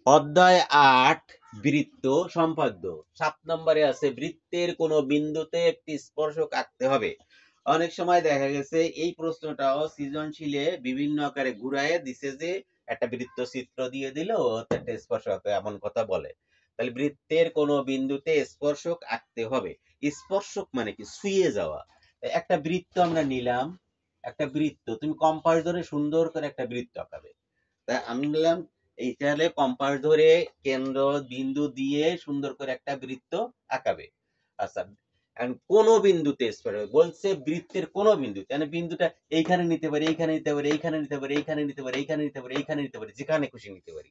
অধ্যায় ৮ বৃত্ত সম্পাদ্য। ৭ নম্বরে আছে বৃত্তের কোন বিন্দুতে একটি স্পর্শক আঁকতে হবে। অনেক সময় দেখা গেছে এই প্রশ্নটাও সৃজনশীলে বিভিন্ন আকারে ঘুরাইয়া দিছে যে একটা বৃত্ত চিত্র দিয়ে দিল একটা স্পর্শক এমন কথা বলে। তাহলে বৃত্তের কোন বিন্দুতে স্পর্শক আঁকতে হবে। স্পর্শক মানে কি? ছুঁয়ে যাওয়া। একটা বৃত্ত আমরা নিলাম, একটা বৃত্ত তুমি কম্পাস ধরে সুন্দর করে একটা বৃত্ত আঁকাবে। তা আমি বললাম এইটা হলে কম্পাস ধরে কেন্দ্র বিন্দু দিয়ে সুন্দর করে একটা বৃত্ত আঁকাবে। আচ্ছা, কোন বিন্দুতে বলছে বৃত্তের কোন বিন্দুতে, মানে বিন্দুটা এইখানে নিতে পারি, এইখানে নিতে পারি, এইখানে নিতে পারি, এইখানে নিতে পারি, এইখানে নিতে পারি, এইখানে নিতে পারি, যেখানে খুশি নিতে পারি।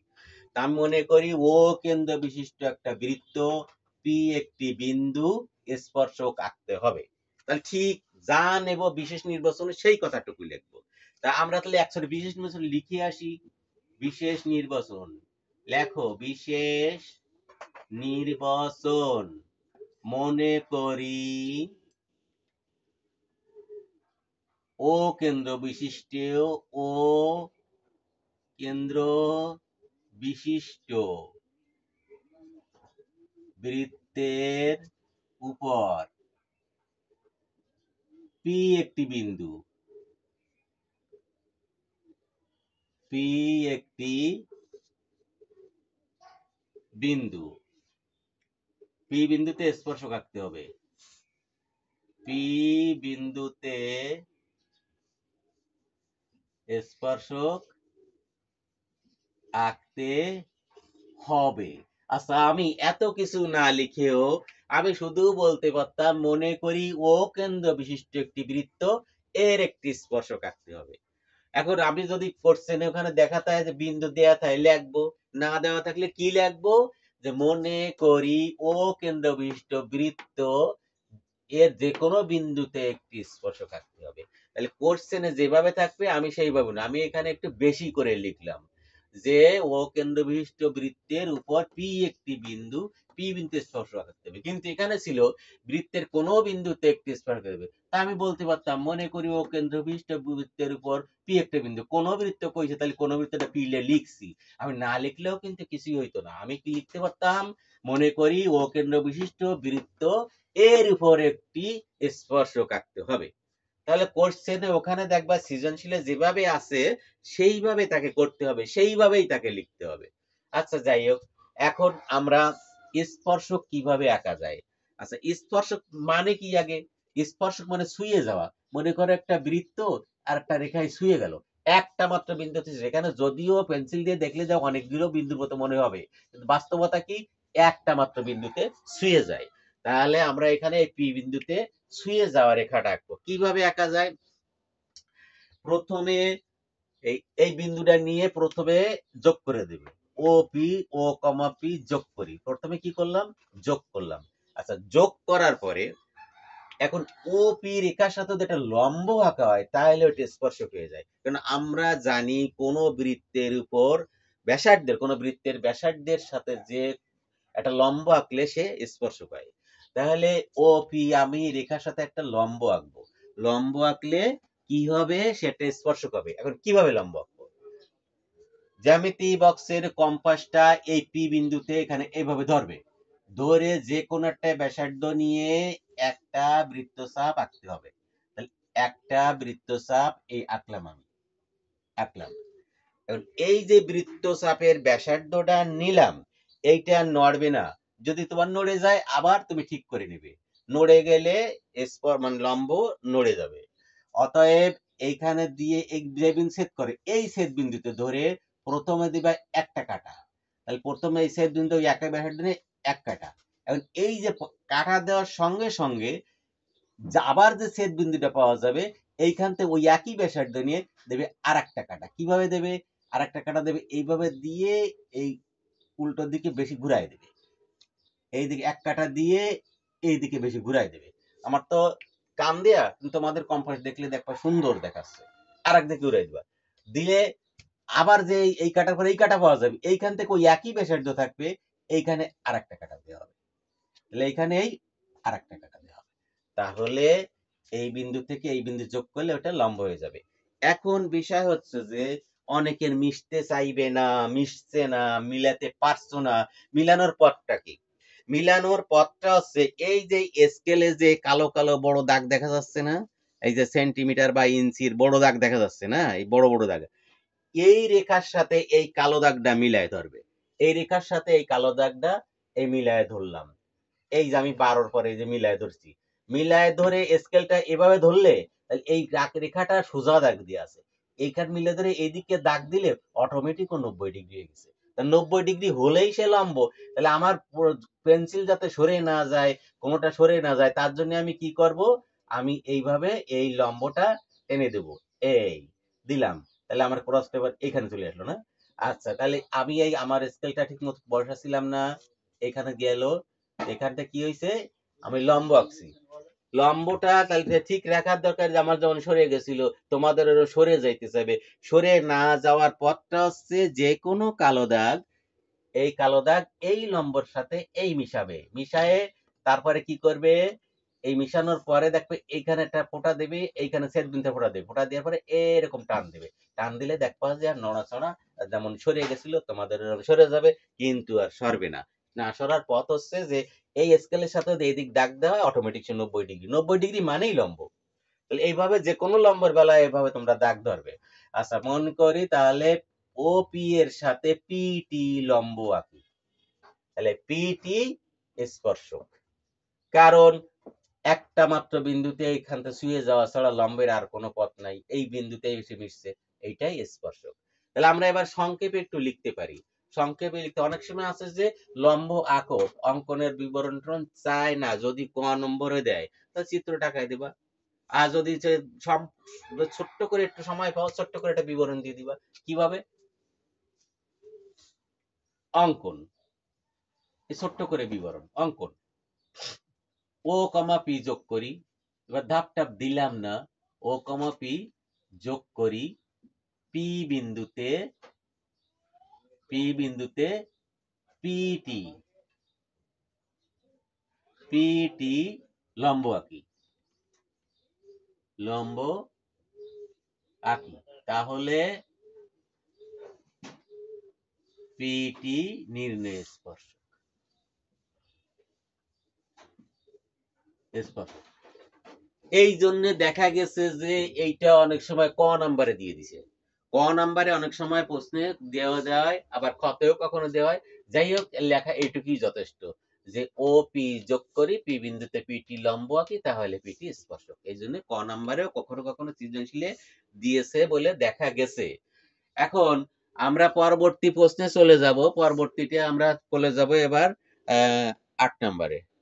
তা আমি মনে করি ও কেন্দ্র বিশিষ্ট একটা বৃত্ত, পি একটি বিন্দু, স্পর্শক আঁকতে হবে। তাহলে ঠিক যা নেব বিশেষ নির্বাচনে সেই কথাটুকু লিখবো। তা আমরা তাহলে একসাথে বিশেষ নির্বাচন লিখে আসি। বিশেষ নির্বাচন লেখো, বিশেষ নির্বাচন মনে করি ও কেন্দ্র বিশিষ্ট, ও কেন্দ্র বিশিষ্ট বৃত্তের উপর পি একটি বিন্দু, পি একটি বিন্দু, পি বিন্দুতে স্পর্শক আঁকতে হবে। পি বিন্দুতে স্পর্শক আঁকতে হবে। আচ্ছা, আমি এত কিছু না লিখেও আমি শুধু বলতে পারতাম মনে করি ও কেন্দ্র বিশিষ্ট একটি বৃত্ত, এর একটি স্পর্শক আঁকতে হবে। এখন আমি যদি কোশ্চেনে ওখানে দেখা থাকে যে বিন্দু দেয়া থাকে লিখবো, না দেওয়া থাকলে কি লিখবো? যে মনে করি ও কেন্দ্র বিশিষ্ট বৃত্ত এর যে কোনো বিন্দুতে একটি স্পর্শক আঁকতে হবে। তাহলে কোশ্চেনে যেভাবে থাকবে আমি সেইভাবে না, আমি এখানে একটু বেশি করে লিখলাম যে ও কেন্দ্র বিশিষ্ট বৃত্তের উপর পি একটি বিন্দু, পি বিন্দুতে স্পর্শক আঁকতে হবে। কিন্তু এখানে ছিল বৃত্তের কোনো বিন্দুতে একটি স্পর্শক হবে। তা আমি বলতে পারতাম মনে করি ও কেন্দ্র বিশিষ্ট বৃত্তের উপর পি একটা বিন্দু। কোন বৃত্ত কইছে তাহলে কোন বৃত্তটা পি লিখছি। আমি না লিখলেও কিন্তু কিছুই হইতো না। আমি কি লিখতে পারতাম? মনে করি ও কেন্দ্র বিশিষ্ট বৃত্ত এর উপর একটি স্পর্শক আঁকতে হবে। তাহলে কোশ্চেনে ওখানে দেখবা সৃজনশীলে যেভাবে আছে সেইভাবে তাকে করতে হবে, সেইভাবেই তাকে লিখতে হবে। আচ্ছা, যাই হোক, এখন আমরা স্পর্শক কিভাবে আঁকা যায়। আচ্ছা, স্পর্শক মানে কি? আগে স্পর্শক মানে ছুঁয়ে যাওয়া। মনে করো একটা বৃত্ত আর একটা রেখায় ছুঁয়ে গেল, একটা মাত্র বিন্দু, যেখানে যদিও পেন্সিল দিয়ে দেখলে যা অনেকগুলো বিন্দুর মতো মনে হবে, কিন্তু বাস্তবতা কি? একটা মাত্র বিন্দুতে ছুঁয়ে যায়। তাহলে আমরা এখানে এই পি বিন্দুতে ছুঁয়ে যাওয়া রেখাটা আঁকবো। কিভাবে আঁকা যায়? প্রথমে এই এই বিন্দুটা নিয়ে প্রথমে যোগ করে দেবে। ও পি, ও কমা পি যোগ করি। প্রথমে কি করলাম? যোগ করলাম। আচ্ছা, যোগ করার পরে এখন ও পি রেখার সাথে যদি একটা লম্ব আঁকা হয় তাহলে ওটা স্পর্শক হয়ে যায়। কারণ আমরা জানি কোন বৃত্তের উপর ব্যাসার্ধের, কোন বৃত্তের ব্যাসার্ধের সাথে যে একটা লম্ব আঁকলে সে স্পর্শক হয়। তাহলে ও পি আমি রেখার সাথে একটা লম্ব আঁকবো। লম্ব আঁকলে কি হবে? সেটা স্পর্শক হবে। এখন কিভাবে লম্ব আঁকবো? জ্যামিতি বক্সের কম্পাসটা এই পি বিন্দুতে এখানে এইভাবে ধরবে, ধরে যে কোনো একটা ব্যাসার্ধ নিয়ে একটা বৃত্তচাপ আঁকতে হবে। তাহলে একটা বৃত্তচাপ এই আঁকলাম, আমি আঁকলাম। এখন এই যে বৃত্তচাপের ব্যাসার্ধটা নিলাম, এইটা নড়বে না। যদি তোমার নড়ে যায় আবার তুমি ঠিক করে নিবে। নড়ে গেলে মানে লম্ব নড়ে যাবে। অতএব এইখানে দিয়ে এই যে বিন্দু ছেদ করে এই ছেদ বিন্দুতে ধরে প্রথমে দিবা একটা কাটা। তাহলে প্রথমে এই ছেদ বিন্দু একটা ব্যাসার্ধ নিয়ে এক কাটা। এখন এই যে কাটা দেওয়ার সঙ্গে সঙ্গে আবার যে ছেদ বিন্দুটা পাওয়া যাবে এইখান থেকে ওই একই ব্যাসার্ধ নিয়ে দেবে আর একটা কাটা। কিভাবে দেবে? আর একটা কাটা দেবে এইভাবে দিয়ে এই উল্টো দিকে বেশি ঘুরাই দেবে। এইদিকে এক কাটা দিয়ে এইদিকে বেশি ঘুরাই দেবে। আমার তো কান দেয়া, কিন্তু তোমাদের কম্পাস দেখলে দেখবা সুন্দর দেখাচ্ছে। আর একদিকে ঘুরাই দিবা, দিলে আবার যে এই কাটার পরে এই কাটা পাওয়া যাবে, এইখান থেকে ওই একই ব্যাসার্ধ থাকবে, এইখানে আর একটা কাটা দেওয়া হবে। তাহলে এইখানে এই আর একটা কাটা দেওয়া হবে। তাহলে এই বিন্দু থেকে এই বিন্দু যোগ করলে ওটা লম্ব হয়ে যাবে। এখন বিষয় হচ্ছে যে অনেকের মিশতে চাইবে না, মিশছে না, মিলাতে পারছো না। মিলানোর পথটা কি? মিলানোর পথটা হচ্ছে এই যে স্কেলে যে কালো কালো বড় দাগ দেখা যাচ্ছে না, এই যে সেন্টিমিটার বা ইঞ্চির বড় দাগ দেখা যাচ্ছে না, এই বড় বড় দাগ, এই রেখার সাথে এই কালো দাগটা মিলায় ধরবে। এই রেখার সাথে এই কালো দাগটা এই মিলায় ধরলাম। এই যে আমি 12 পরে এই যে মিলায় ধরছি, মিলায় ধরে স্কেলটা এভাবে ধরলে এই রেখাটা সোজা দাগ দিয়ে আছে, এইখানে মিলে ধরে এইদিকে দাগ দিলে অটোমেটিক 90 ডিগ্রি হয়ে গেছে। 90 ডিগ্রি হলেই সে লম্ব। তাহলে আমার পেন্সিল যাতে সরে না যায়, কোনোটা সরে না যায়, তার জন্য আমি কি করব, আমি এইভাবে এই লম্বটা টেনে দেব, এই দিলাম, তাহলে আমার ক্রস পেপার এখানে চলে আসলো না। আচ্ছা, তাহলে আমি এই আমার স্কেলটা ঠিক মতো বসাছিলাম না, এখানে গেল, এখানটা কি হয়েছে, আমি লম্ব আঁকছি, লম্বটা তাহলে ঠিক রাখার দরকার, যে আমার যেমন সরে গেছিল তোমাদেরও সরে যাইতে চাইবে। সরে না যাওয়ার পথটা হচ্ছে যে কোনো কালো দাগ, এই কালো দাগ এই লম্বর সাথে এই মিশাবে, মিশায়ে তারপরে কি করবে, এই মিশানোর পরে দেখবে এইখানে একটা ফোঁটা দেবে, এইখানে ছেদ বিন্দু ফোঁটা দেবে, ফোঁটা দেওয়ার পরে এরকম টান দেবে, টান দিলে দেখবা যে আর নড়াচড়া, যেমন সরে গেছিল তোমাদের সরে যাবে, কিন্তু আর সরবে না। না সরার পথ হচ্ছে যে এই স্কেলের সাথে যদি এইদিক দাগ দেওয়া হয় অটোমেটিক সে 90 ডিগ্রি, 90 ডিগ্রি মানেই লম্ব। তাহলে এইভাবে যে কোনো লম্বের বেলায় এইভাবে তোমরা দাগ ধরবে। আচ্ছা, মনে করি তাহলে ওপি এর সাথে পিটি লম্ব আঁকি, তাহলে পিটি স্পর্শক, কারণ একটা মাত্র বিন্দুতে এইখান থেকে ছুঁয়ে যাওয়া ছাড়া লম্বের আর কোনো পথ নাই, এই বিন্দুতে এসে মিশছে, এইটাই স্পর্শক। তাহলে আমরা এবার সংক্ষেপে একটু লিখতে পারি। সংক্ষেপে লিখতে অনেক সময় আছে যে লম্ব আঁকো, অঙ্কনের বিবরণ চায় না, যদি ক নম্বরে দেয় তাহলে চিত্রটা আঁকায় দিবা, আর যদি ছোট্ট করে একটু সময় পাও, ছোট্ট করে একটা বিবরণ দিয়ে দিবা। কিভাবে? অঙ্কন, ছোট্ট করে বিবরণ অঙ্কন, ও কমা পি যোগ করি, এবার ধাপ টাপ দিলাম না, ও কমা পি যোগ করি, পি বিন্দুতে, পি বিন্দুতে পিটি, পিটি লম্ব আঁকি, লম্ব আঁকি, তাহলে পিটি নির্ণয় স্পর্শক, স্পর্শক। এই জন্য দেখা গেছে যে এইটা অনেক সময় ক নাম্বারে দিয়ে দিছে, ক নাম্বারে অনেক সময় প্রশ্নে দেওয়া যায়, আবার খতেও কখনো দেওয়া হয়। যাই হোক, লেখা এইটুকুই যথেষ্ট, যে ও পি যোগ করি, পি বিন্দুতে পিটি লম্ব আঁকি, তাহলে পিটি স্পর্শক। এই জন্য ক নাম্বারেও কখনো কখনো সৃজনশীলে দিয়েছে বলে দেখা গেছে। এখন আমরা পরবর্তী প্রশ্নে চলে যাব, পরবর্তীতে আমরা চলে যাব এবার 8 নাম্বারে।